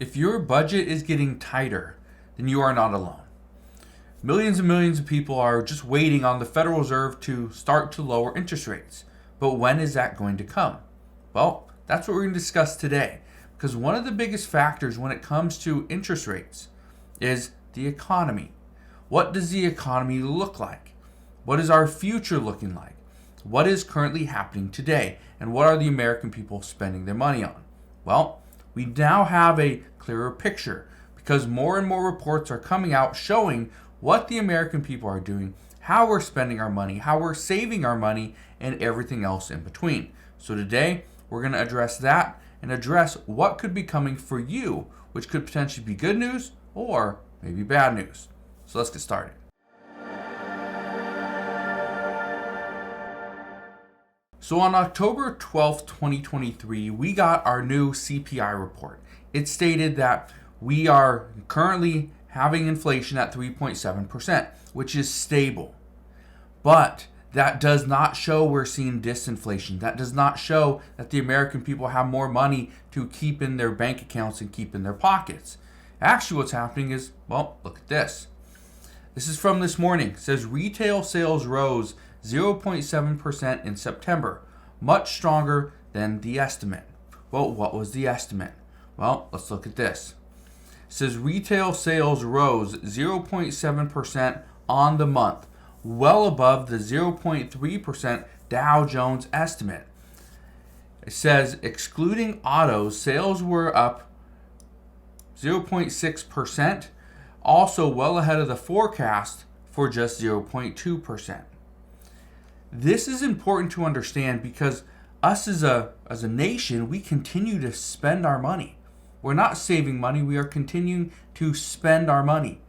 If your budget is getting tighter, then you are not alone. Millions and millions of people are just waiting on the Federal Reserve to start to lower interest rates. But when is that going to come? Well, that's what we're going to discuss today. Because one of the biggest factors when it comes to interest rates is the economy. What does the economy look like? What is our future looking like? What is currently happening today? And what are the American people spending their money on? Well, we now have a clearer picture because more and more reports are coming out showing what the American people are doing, how we're spending our money, how we're saving our money, and everything else in between. So today, we're going to address that and address what could be coming for you, which could potentially be good news or maybe bad news. So let's get started. So on October 12th, 2023, we got our new CPI report. It stated that we are currently having inflation at 3.7%, which is stable. But that does not show we're seeing disinflation. That does not show that the American people have more money to keep in their bank accounts and keep in their pockets. Actually, what's happening is, well, look at this. This is from this morning. It says retail sales rose 0.7% in September, much stronger than the estimate. Well, what was the estimate? Well, let's look at this. It says retail sales rose 0.7% on the month, well above the 0.3% Dow Jones estimate. It says excluding autos, sales were up 0.6%, also well ahead of the forecast for just 0.2%. This is important to understand because us as a nation, we continue to spend our money. We're not saving money, we are continuing to spend our money.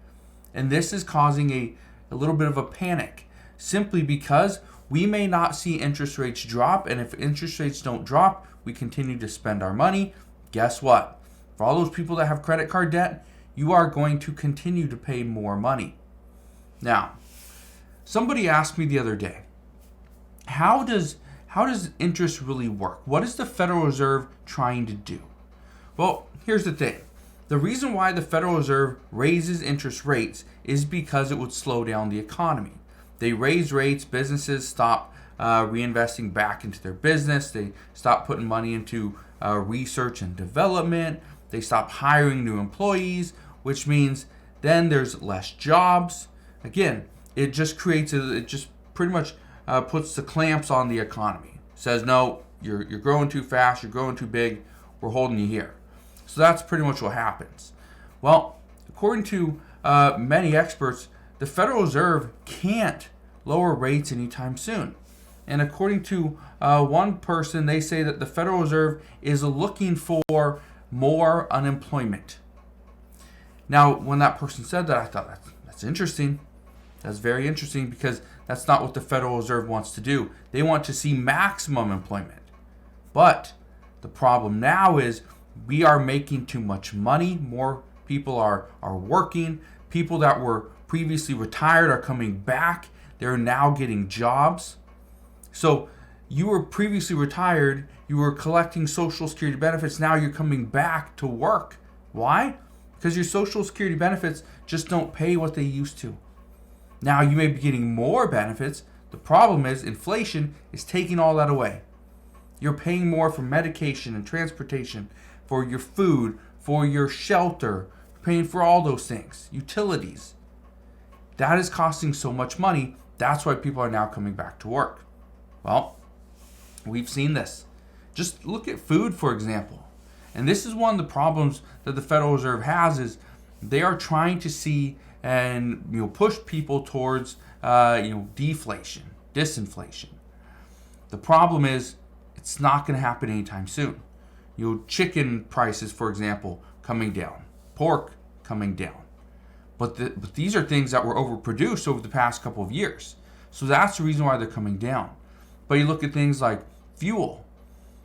And this is causing a little bit of a panic, simply because we may not see interest rates drop, and if interest rates don't drop, we continue to spend our money. Guess what? For all those people that have credit card debt, you are going to continue to pay more money. Now, somebody asked me the other day, how does interest really work? What is the Federal Reserve trying to do? Well, here's the thing. The reason why the Federal Reserve raises interest rates is because it would slow down the economy. They raise rates, businesses stop reinvesting back into their business. They stop putting money into research and development. They stop hiring new employees, which means then there's less jobs. Again, it just pretty much puts the clamps on the economy. Says, no, you're growing too fast, you're growing too big, we're holding you here. So that's pretty much what happens. Well, according to many experts, the Federal Reserve can't lower rates anytime soon. And according to one person, they say that the Federal Reserve is looking for more unemployment. Now, when that person said that, I thought that's interesting. That's very interesting because that's not what the Federal Reserve wants to do. They want to see maximum employment. But the problem now is we are making too much money. More people are working. People that were previously retired are coming back. They're now getting jobs. So you were previously retired. You were collecting Social Security benefits. Now you're coming back to work. Why? Because your Social Security benefits just don't pay what they used to. Now you may be getting more benefits. The problem is inflation is taking all that away. You're paying more for medication and transportation, for your food, for your shelter, paying for all those things, utilities. That is costing so much money. That's why people are now coming back to work. Well, we've seen this. Just look at food, for example. And this is one of the problems that the Federal Reserve has is they are trying to see and push people towards deflation, disinflation. The problem is it's not going to happen anytime soon. Chicken prices, for example, coming down, pork coming down. But these are things that were overproduced over the past couple of years. So that's the reason why they're coming down. But you look at things like fuel.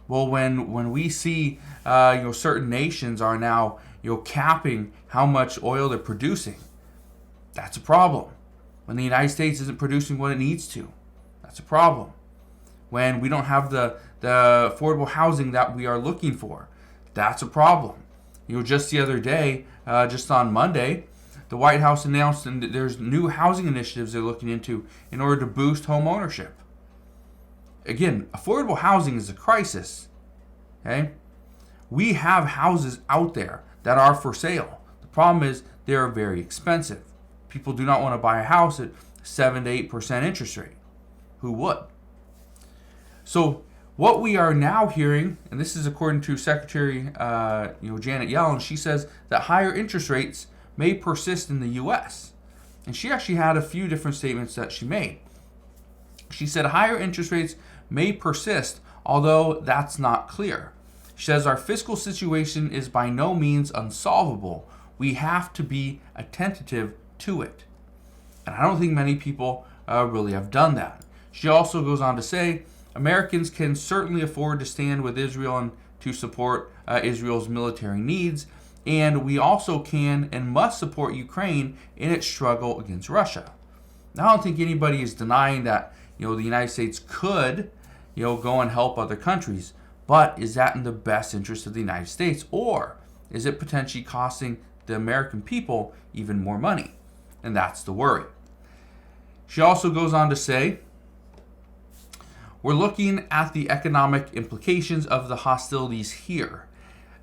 Well, when we see certain nations are now capping how much oil they're producing, that's a problem. When the United States isn't producing what it needs to, that's a problem. When we don't have the affordable housing that we are looking for, that's a problem. Just the other day, just on Monday, the White House announced that there's new housing initiatives they're looking into in order to boost home ownership. Again, affordable housing is a crisis. Okay? We have houses out there that are for sale. The problem is they are very expensive. People do not want to buy a house at 7 to 8% interest rate. Who would? So what we are now hearing, and this is according to Secretary Janet Yellen, she says that higher interest rates may persist in the U.S. And she actually had a few different statements that she made. She said higher interest rates may persist, although that's not clear. She says our fiscal situation is by no means unsolvable. We have to be attentive to it. And I don't think many people really have done that. She also goes on to say Americans can certainly afford to stand with Israel and to support Israel's military needs. And we also can and must support Ukraine in its struggle against Russia. Now, I don't think anybody is denying that the United States could go and help other countries, but is that in the best interest of the United States, or is it potentially costing the American people even more money? And that's the worry. She also goes on to say, we're looking at the economic implications of the hostilities here.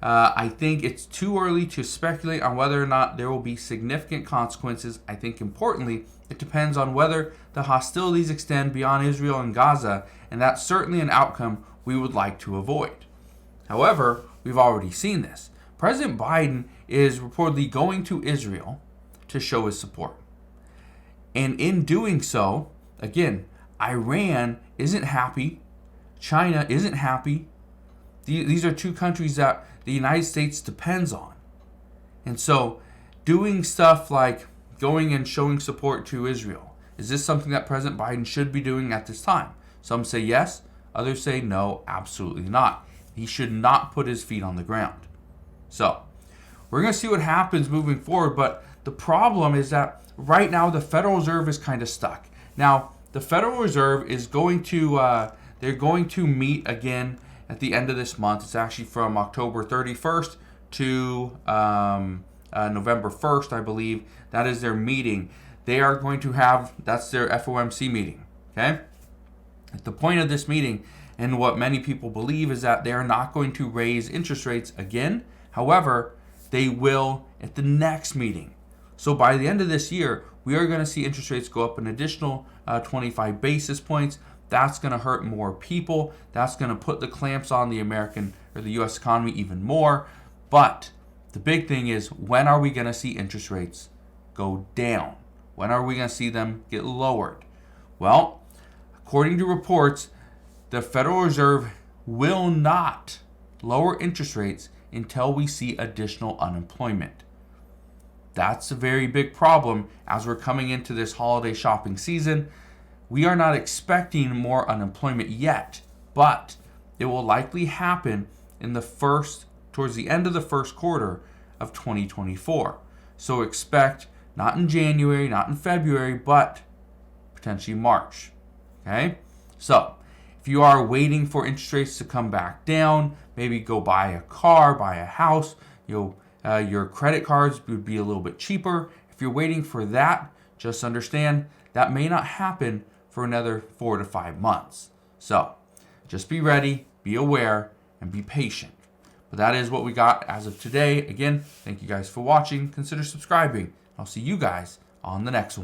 I think it's too early to speculate on whether or not there will be significant consequences. I think importantly, it depends on whether the hostilities extend beyond Israel and Gaza, and that's certainly an outcome we would like to avoid. However, we've already seen this. President Biden is reportedly going to Israel to show his support. And in doing so, again, Iran isn't happy. China isn't happy. These are two countries that the United States depends on. And so doing stuff like going and showing support to Israel, is this something that President Biden should be doing at this time? Some say yes, others say no, absolutely not. He should not put his feet on the ground. So we're going to see what happens moving forward, but the problem is that right now the Federal Reserve is kind of stuck. Now, the Federal Reserve is going to, they're going to meet again at the end of this month. It's actually from October 31st to November 1st, I believe. That is their meeting. They are going to have, that's their FOMC meeting, okay? At the point of this meeting, and what many people believe, is that they are not going to raise interest rates again. However, they will at the next meeting. So by the end of this year, we are going to see interest rates go up an additional 25 basis points. That's going to hurt more people. That's going to put the clamps on the American or the U.S. economy even more. But the big thing is, when are we going to see interest rates go down? When are we going to see them get lowered? Well, according to reports, the Federal Reserve will not lower interest rates until we see additional unemployment. That's a very big problem as we're coming into this holiday shopping season. We are not expecting more unemployment yet, but it will likely happen towards the end of the first quarter of 2024. So expect not in January, not in February, but potentially March. Okay? So if you are waiting for interest rates to come back down, maybe go buy a car, buy a house, your credit cards would be a little bit cheaper. If you're waiting for that, just understand that may not happen for another 4 to 5 months. So just be ready, be aware, and be patient. But that is what we got as of today. Again, thank you guys for watching. Consider subscribing. I'll see you guys on the next one.